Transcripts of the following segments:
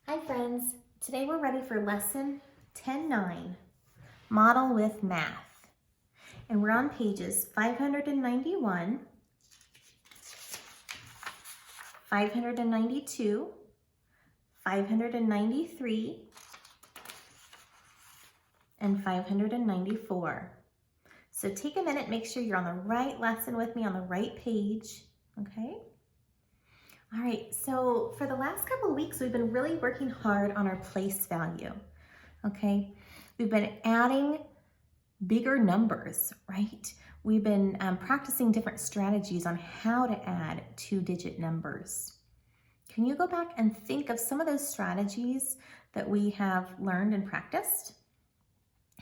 Hi friends, today we're ready for lesson 10-9, Model with Math. And we're on pages 591, 592, 593, and 594. So take a minute, make sure you're on the right lesson with me on the right page, okay? All right, so for the last couple of weeks, we've been really working hard on our place value, okay? We've been adding bigger numbers, right? We've been practicing different strategies on how to add two-digit numbers. Can you go back and think of some of those strategies that we have learned and practiced?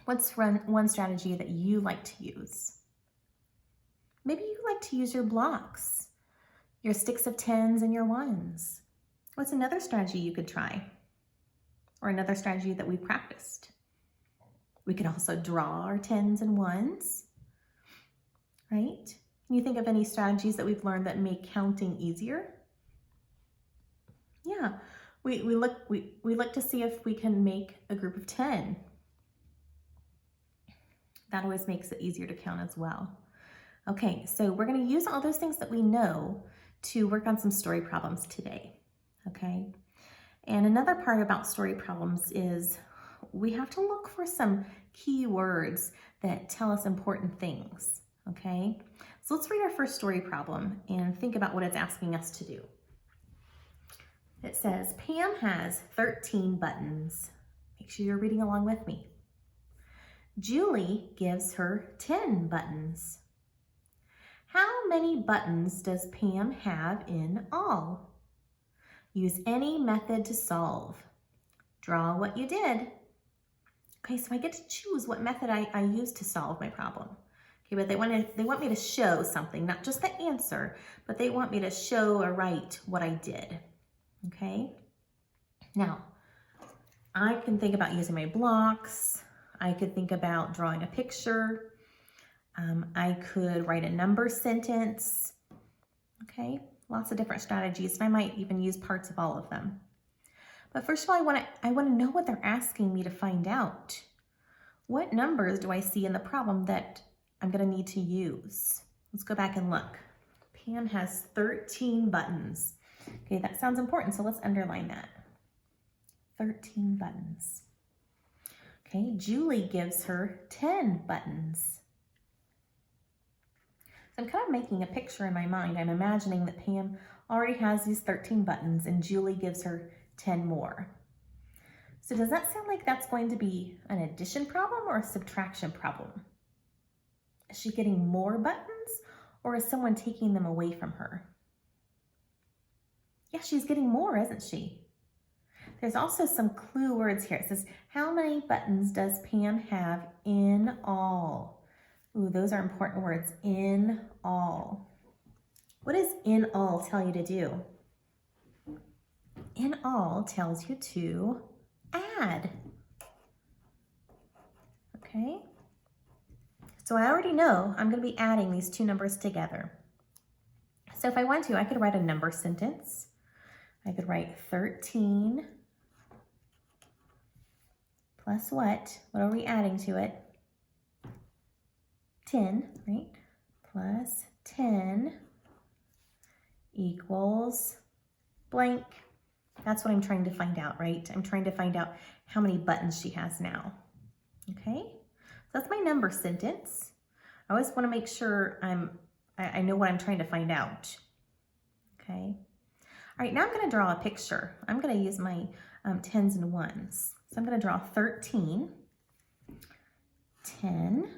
What's one strategy that you like to use? Maybe you like to use your blocks, your sticks of tens and your ones. What's another strategy you could try? Or another strategy that we practiced? We could also draw our tens and ones, right? Can you think of any strategies that we've learned that make counting easier? Yeah, we look to see if we can make a group of 10. That always makes it easier to count as well. Okay, so we're going to use all those things that we know to work on some story problems today, okay? And another part about story problems is we have to look for some key words that tell us important things, okay? So let's read our first story problem and think about what it's asking us to do. It says, Pam has 13 buttons. Make sure you're reading along with me. Julie gives her 10 buttons. How many buttons does Pam have in all? Use any method to solve. Draw what you did. Okay, so I get to choose what method I use to solve my problem. Okay, but they want me to show something, not just the answer, but they want me to show or write what I did. Okay? Now, I can think about using my blocks. I could think about drawing a picture. I could write a number sentence. Okay, lots of different strategies, and I might even use parts of all of them. But first of all, I want to know what they're asking me to find out. What numbers do I see in the problem that I'm going to need to use? Let's go back and look. Pam has 13 buttons. Okay, that sounds important, so let's underline that. 13 buttons. Okay, Julie gives her 10 buttons. So I'm kind of making a picture in my mind. I'm imagining that Pam already has these 13 buttons and Julie gives her 10 more. So does that sound like that's going to be an addition problem or a subtraction problem? Is she getting more buttons or is someone taking them away from her? Yeah, she's getting more, isn't she? There's also some clue words here. It says, how many buttons does Pam have in all? Ooh, those are important words, in all. What does in all tell you to do? In all tells you to add. Okay? So I already know I'm going to be adding these two numbers together. So if I want to, I could write a number sentence. I could write 13 plus what? What are we adding to it? 10, right? Plus 10 equals blank. That's what I'm trying to find out, right? I'm trying to find out how many buttons she has now. Okay, so that's my number sentence. I always want to make sure I know what I'm trying to find out. Okay. All right, now I'm going to draw a picture. I'm going to use my tens and ones. So I'm going to draw 13, 10,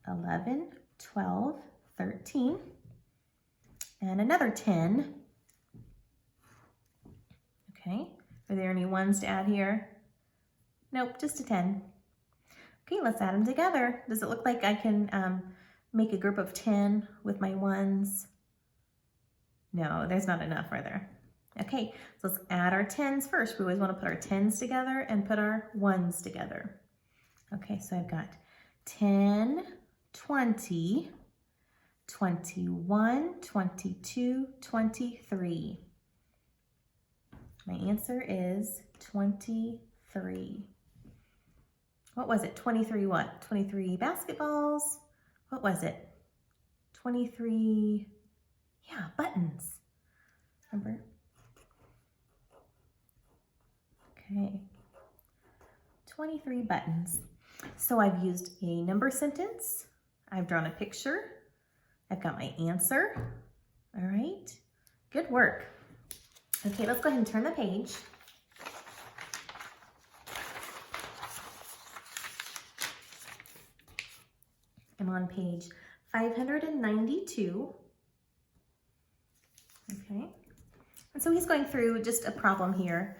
11, 12, 13, and another 10. Okay, are there any ones to add here? Nope, just a 10. Okay, let's add them together. Does it look like I can make a group of 10 with my ones? No, there's not enough, are there? Okay, so let's add our 10s first. We always want to put our 10s together and put our ones together. Okay, so I've got 10, 20, 21, 22, 23. My answer is 23. What was it? 23 what? 23 basketballs? What was it? 23, yeah, buttons. Remember? Okay. 23 buttons. So I've used a number sentence. I've drawn a picture. I've got my answer. All right. Good work. Okay, let's go ahead and turn the page. I'm on page 592. Okay. And so he's going through just a problem here.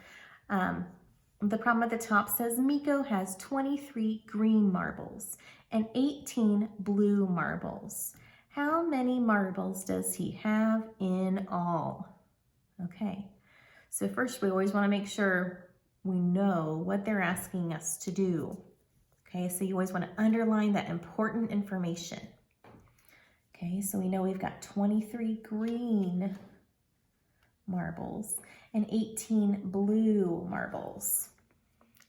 The problem at the top says Miko has 23 green marbles and 18 blue marbles. How many marbles does he have in all? Okay, so first we always want to make sure we know what they're asking us to do. Okay, so you always want to underline that important information. Okay, so we know we've got 23 green marbles and 18 blue marbles.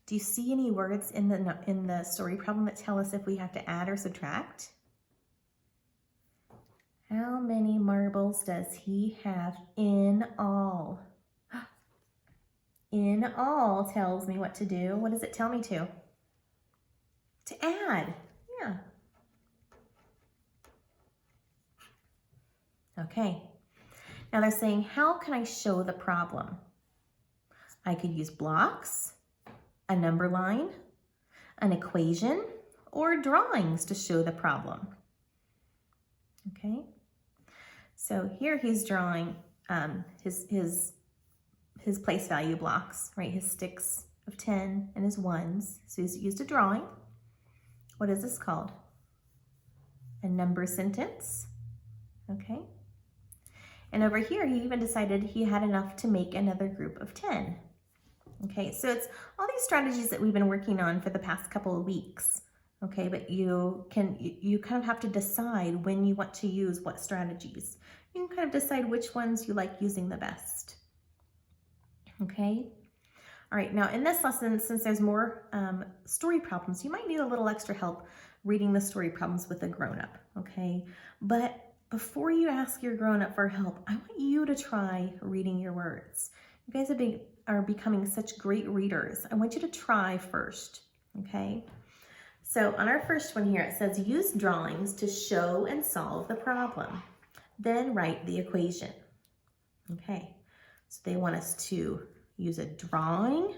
Do you see any words in the story problem that tell us if we have to add or subtract? How many marbles does he have in all? In all tells me what to do. What does it tell me to? To add, yeah. Okay, now they're saying, how can I show the problem? I could use blocks, a number line, an equation, or drawings to show the problem. Okay, so here he's drawing his place value blocks, right? His sticks of 10 and his ones. So he's used a drawing. What is this called? A number sentence. Okay. And over here, he even decided he had enough to make another group of 10. Okay, so it's all these strategies that we've been working on for the past couple of weeks. Okay, but you kind of have to decide when you want to use what strategies. You can kind of decide which ones you like using the best. Okay. All right, now in this lesson, since there's more story problems, you might need a little extra help reading the story problems with a grown-up, okay? But before you ask your grown-up for help, I want you to try reading your words. You guys are becoming such great readers. I want you to try first, okay? So on our first one here, it says use drawings to show and solve the problem. Then write the equation. Okay, so they want us to use a drawing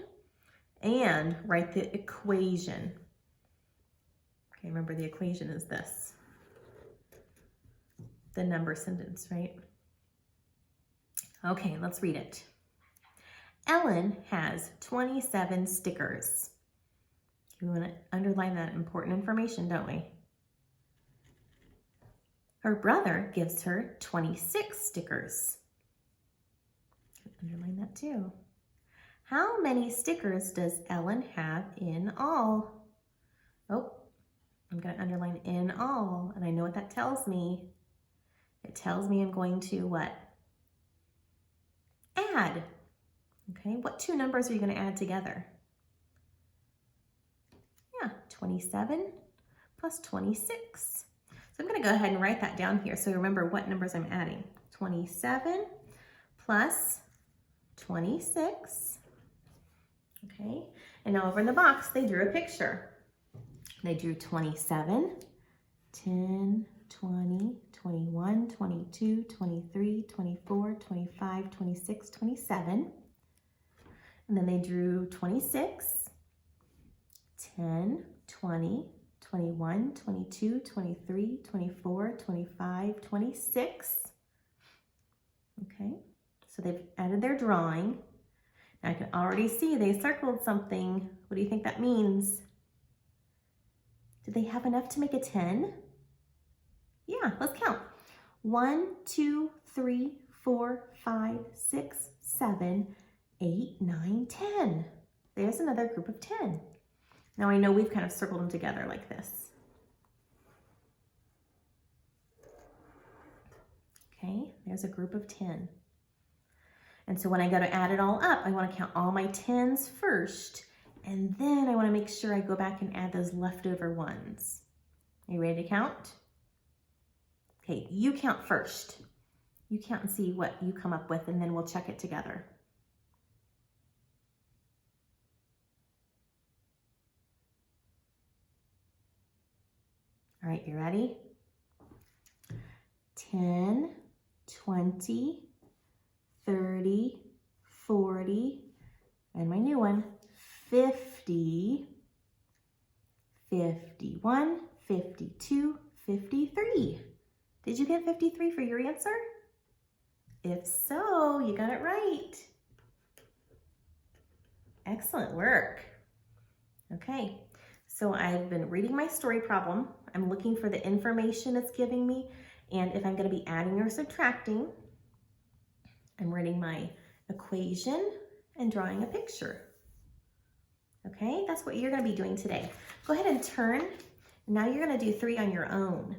and write the equation. Okay, remember the equation is this. The number sentence, right? Okay, let's read it. Ellen has 27 stickers. We want to underline that important information, don't we? Her brother gives her 26 stickers. Underline that too. How many stickers does Ellen have in all? Oh, I'm going to underline in all, and I know what that tells me. It tells me I'm going to what? Add. Okay, what two numbers are you going to add together? Yeah, 27 plus 26. So I'm going to go ahead and write that down here so remember what numbers I'm adding. 27 plus 26. Okay, and now over in the box, they drew a picture. They drew 27, 10, 20, 21, 22, 23, 24, 25, 26, 27. And then they drew 26, 10, 20, 21, 22, 23, 24, 25, 26. Okay, so they've added their drawing. Now I can already see they circled something. What do you think that means? Did they have enough to make a 10? Yeah, let's count. 1, 2, 3, 4, 5, 6, 7, 8, 9, 10. There's another group of 10. Now I know we've kind of circled them together like this. Okay, there's a group of 10. And so when I go to add it all up, I want to count all my 10s first, and then I want to make sure I go back and add those leftover ones. Are you ready to count? Okay, you count first. You count and see what you come up with, and then we'll check it together. All right, you ready? 10, 20, 30, 40, and my new one, 50, 51, 52, 53. Did you get 53 for your answer? If so, you got it right. Excellent work. Okay, so I've been reading my story problem. I'm looking for the information it's giving me, and if I'm going to be adding or subtracting, I'm writing my equation and drawing a picture. Okay, that's what you're going to be doing today. Go ahead and turn. Now you're going to do 3 on your own.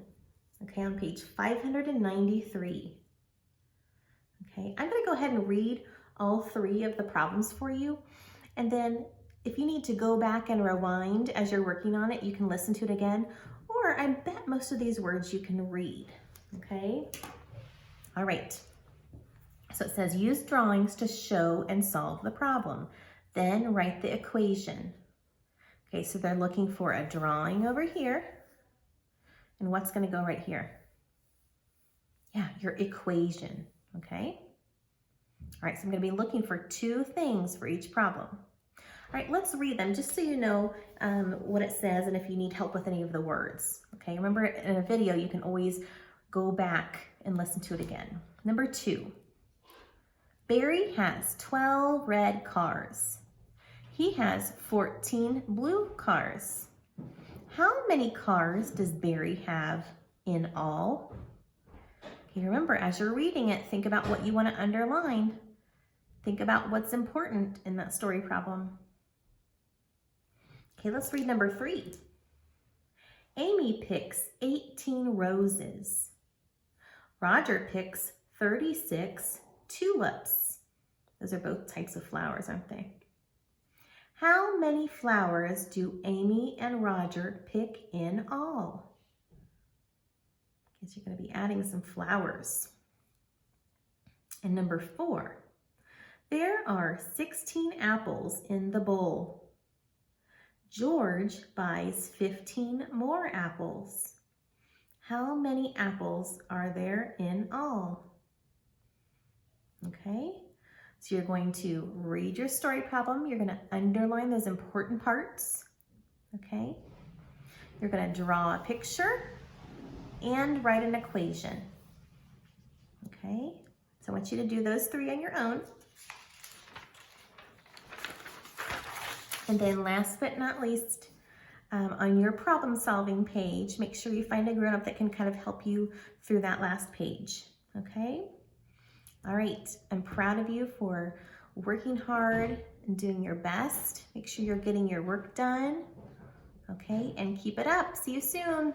Okay, on page 593. Okay, I'm going to go ahead and read all 3 of the problems for you. And then if you need to go back and rewind as you're working on it, you can listen to it again. Or I bet most of these words you can read. Okay, all right. So it says use drawings to show and solve the problem. Then write the equation. Okay, so they're looking for a drawing over here. And what's going to go right here? Yeah, your equation. Okay. All right, so I'm going to be looking for 2 things for each problem. All right, let's read them just so you know what it says and if you need help with any of the words. Okay, remember in a video, you can always go back and listen to it again. Number 2, Barry has 12 red cars. He has 14 blue cars. How many cars does Barry have in all? Okay, remember, as you're reading it, think about what you want to underline. Think about what's important in that story problem. Okay, let's read number 3. Amy picks 18 roses. Roger picks 36 tulips. Those are both types of flowers, aren't they? How many flowers do Amy and Roger pick in all? Guess you're going to be adding some flowers. And number 4, there are 16 apples in the bowl. George buys 15 more apples. How many apples are there in all? Okay, so you're going to read your story problem. You're going to underline those important parts. Okay, you're going to draw a picture and write an equation. Okay, so I want you to do those 3 on your own. And then last but not least, on your problem solving page, make sure you find a grown-up that can kind of help you through that last page. Okay? All right, I'm proud of you for working hard and doing your best. Make sure you're getting your work done. Okay, and keep it up. See you soon.